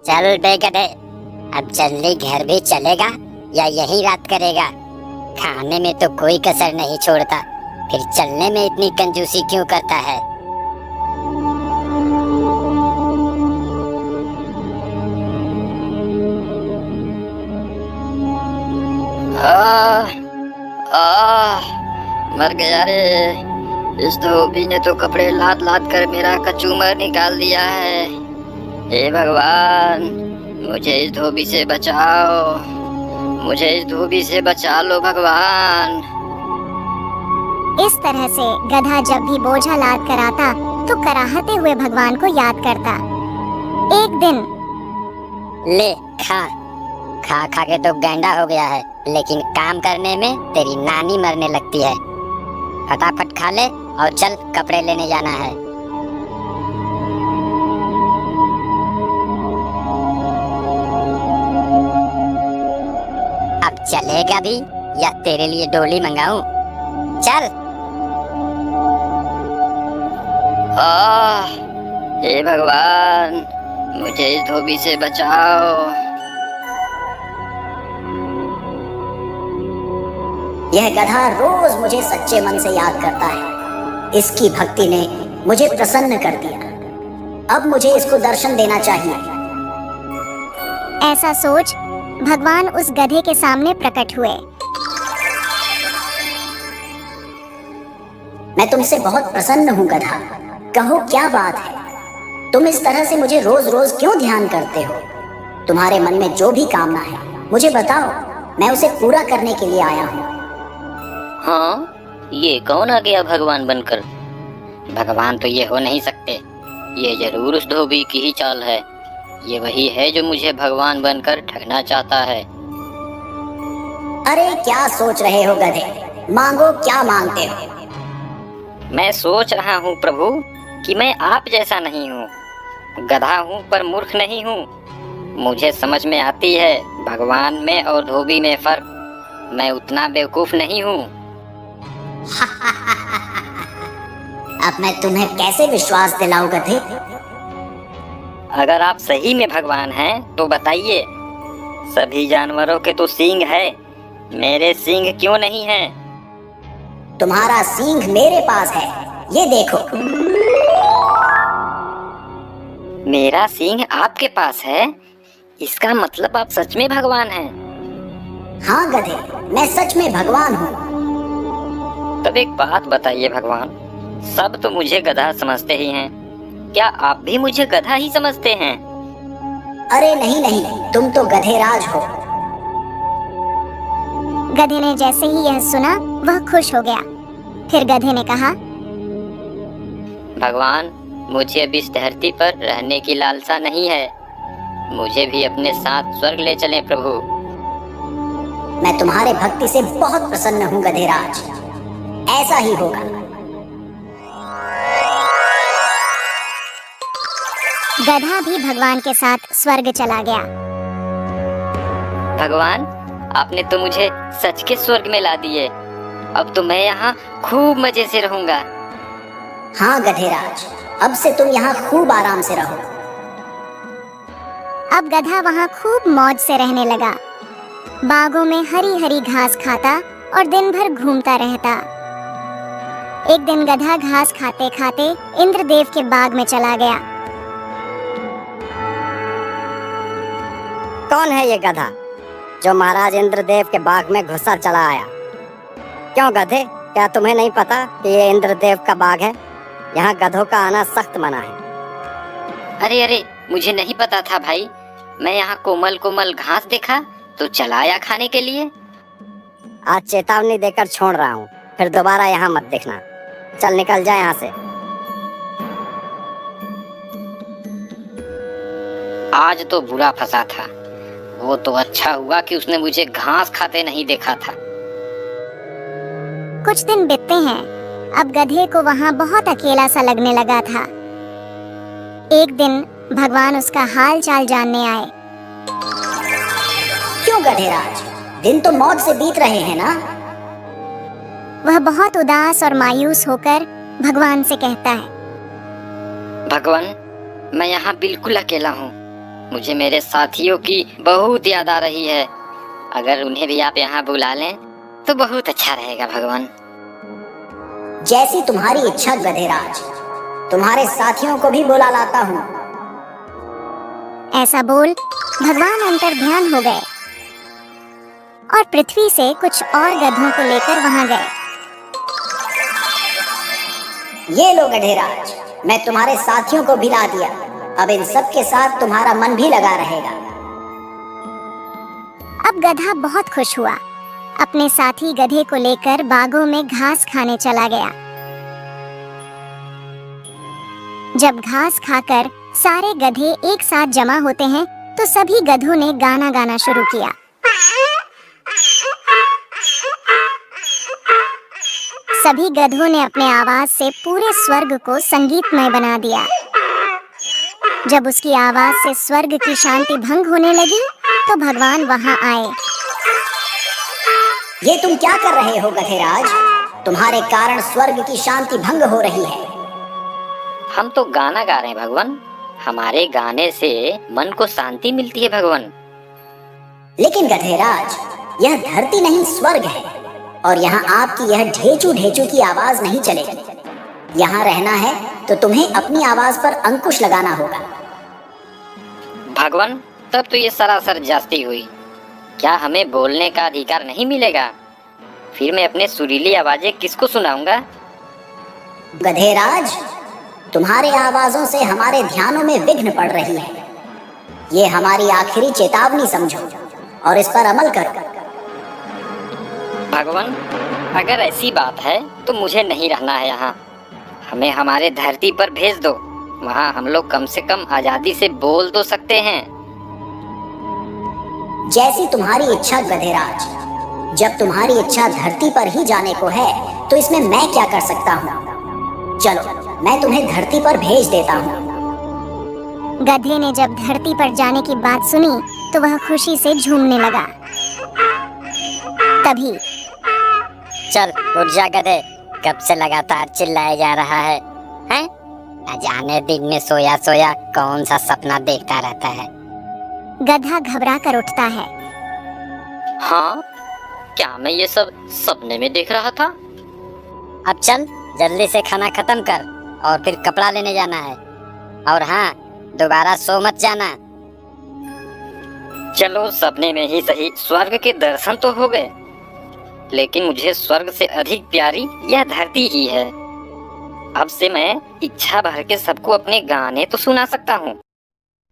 चल बे गधे, अब जल्दी घर भी चलेगा या यहीं रात करेगा? खाने में तो कोई कसर नहीं छोड़ता, फिर चलने में इतनी कंजूसी क्यों करता है? आह, आह, मर गया रे। इस धोबी ने तो कपड़े लाद लाद कर मेरा कचूमर निकाल दिया है। हे भगवान, मुझे इस धोबी से बचाओ, मुझे इस धोबी से बचा लो भगवान। इस तरह से गधा जब भी बोझा लाद कर आता तो कराहते हुए भगवान को याद करता। एक दिन ले खा खा खा के तो गैंडा हो गया है, लेकिन काम करने में तेरी नानी मरने लगती है। फटाफट खा ले और चल, कपड़े लेने जाना है। अब चलेगा भी या तेरे लिए डोली मंगाऊं? चल। आह, हे भगवान, मुझे इस धोबी से बचाओ। यह गधा रोज मुझे सच्चे मन से याद करता है। इसकी भक्ति ने मुझे प्रसन्न कर दिया। अब मुझे इसको दर्शन देना चाहिए। ऐसा सोच भगवान उस गधे के सामने प्रकट हुए। मैं तुमसे बहुत प्रसन्न हूँ गधा, कहो क्या बात है? तुम इस तरह से मुझे रोज रोज क्यों ध्यान करते हो? तुम्हारे मन में जो भी कामना है मुझे बताओ, मैं उसे पूरा करने के लिए आया हूँ। हाँ, ये कौन आ गया भगवान बनकर? भगवान तो ये हो नहीं सकते। ये जरूर उस धोबी की ही चाल है। ये वही है जो मुझे भगवान बनकर ठगना चाहता है। अरे क्या सोच रहे हो गधे? मांगो, क्या मांगते हो? मैं सोच रहा हूँ प्रभु कि मैं आप जैसा नहीं हूँ। गधा हूँ पर मूर्ख नहीं हूँ। मुझे समझ में आती है भगवान में और धोबी में फर्क। मैं उतना बेवकूफ नहीं हूँ। अब मैं तुम्हें कैसे विश्वास दिलाऊं गधे? अगर आप सही में भगवान हैं तो बताइए, सभी जानवरों के तो सींग है, मेरे सींग क्यों नहीं हैं? तुम्हारा सींग मेरे पास है, ये देखो। मेरा सींग आपके पास है? इसका मतलब आप सच में भगवान हैं। हाँ गधे, मैं सच में भगवान हूँ। तब एक बात बताइए भगवान, सब तो मुझे गधा समझते ही हैं, क्या आप भी मुझे गधा ही समझते हैं? अरे नहीं नहीं, तुम तो गधेराज हो। गधे ने जैसे ही यह सुना वह खुश हो गया। फिर गधे ने कहा, भगवान, मुझे अब इस धरती पर रहने की लालसा नहीं है। मुझे भी अपने साथ स्वर्ग ले चलें प्रभु। मैं तुम्हारे भक्ति से बहुत प्रसन्न हूँ गधेराज, ऐसा ही होगा। गधा भी भगवान के साथ स्वर्ग चला गया। भगवान, आपने तो मुझे सच के स्वर्ग में ला दिए। अब तो मैं यहाँ खूब मजे से रहूंगा। हाँ गधेराज, अब से तुम यहाँ खूब आराम से रहो। अब गधा वहाँ खूब मौज से रहने लगा। बागों में हरी हरी घास खाता और दिन भर घूमता रहता। एक दिन गधा घास खाते खाते इंद्रदेव के बाग में चला गया। कौन है ये गधा जो महाराज इंद्रदेव के बाग में घुसा चला आया? क्यों गधे, क्या तुम्हें नहीं पता कि ये इंद्रदेव का बाग है? यहाँ गधों का आना सख्त मना है। अरे अरे, मुझे नहीं पता था भाई। मैं यहाँ कोमल कोमल घास देखा तो चला आया खाने के लिए। आज चेतावनी देकर छोड़ रहा हूँ, फिर दोबारा यहाँ मत देखना। चल निकल जा यहाँ से। आज तो बुरा फंसा था। वो तो अच्छा हुआ कि उसने मुझे घास खाते नहीं देखा था। कुछ दिन बीतते हैं। अब गधे को वहाँ बहुत अकेला सा लगने लगा था। एक दिन भगवान उसका हाल चाल जानने आए। क्यों गधेराज, दिन तो मौज से बीत रहे हैं ना? वह बहुत उदास और मायूस होकर भगवान से कहता है, भगवान, मैं यहाँ बिल्कुल अकेला हूँ। मुझे मेरे साथियों की बहुत याद आ रही है। अगर उन्हें भी आप यहाँ बुला लें तो बहुत अच्छा रहेगा भगवान। जैसी तुम्हारी इच्छा गधेराज, तुम्हारे साथियों को भी बुला लाता हूँ। ऐसा बोल भगवान अंतर ध्यान हो गए और पृथ्वी से कुछ और गधों को लेकर वहां गए। ये लो गधेराज, मैं तुम्हारे साथियों को भी ला दिया। अब इन सब के साथ तुम्हारा मन भी लगा रहेगा। अब गधा बहुत खुश हुआ, अपने साथी गधे को लेकर बागों में घास खाने चला गया। जब घास खाकर सारे गधे एक साथ जमा होते हैं तो सभी गधों ने गाना गाना शुरू किया। सभी गधों ने अपने आवाज से पूरे स्वर्ग को संगीतमय बना दिया। जब उसकी आवाज से स्वर्ग की शांति भंग होने लगी तो भगवान वहां आए। ये तुम क्या कर रहे हो गधेराज? तुम्हारे कारण स्वर्ग की शांति भंग हो रही है। हम तो गाना गा रहे हैं भगवान। हमारे गाने से मन को शांति मिलती है भगवान। लेकिन गधेराज, यह धरती नहीं स्वर्ग है और यहाँ आपकी यह ढेचू ढेचू की आवाज नहीं चलेगी। यहाँ रहना है तो तुम्हें अपनी आवाज पर अंकुश लगाना होगा। भगवान, तब तो ये सरासर जास्ती हुई। क्या हमें बोलने का अधिकार नहीं मिलेगा? फिर मैं अपने सुरीली आवाजें किसको सुनाऊंगा? गधेराज, तुम्हारे आवाजों से हमारे ध्यानों में विघ्न पड़ रही है। ये हमारी आखिरी चेतावनी समझो और इस पर अमल करो। भगवान, अगर ऐसी बात है तो मुझे नहीं रहना है यहाँ। हमें हमारे धरती पर भेज दो। वहाँ हम लोग कम से कम आजादी से बोल तो सकते हैं। जैसी तुम्हारी इच्छा गधेराज। जब तुम्हारी इच्छा धरती पर ही जाने को है तो इसमें मैं क्या कर सकता हूँ? चलो, मैं तुम्हें धरती पर भेज देता हूँ। गधे ने जब धरती पर जाने की बात सुनी तो वह खुशी से झूमने लगा। तभी चल उठ जा गधे, कब से लगातार चिल्लाया जा रहा है, हैं? न जाने दिन में सोया सोया कौन सा सपना देखता रहता है। गधा घबरा कर उठता है। हाँ, क्या मैं ये सब सपने में देख रहा था? अब चल जल्दी से खाना खत्म कर और फिर कपड़ा लेने जाना है। और हाँ, दोबारा सो मत जाना। चलो, सपने में ही सही स्वर्ग के दर्शन तो हो गए, लेकिन मुझे स्वर्ग से अधिक प्यारी यह धरती ही है। अब से मैं इच्छा भर के सबको अपने गाने तो सुना सकता हूँ।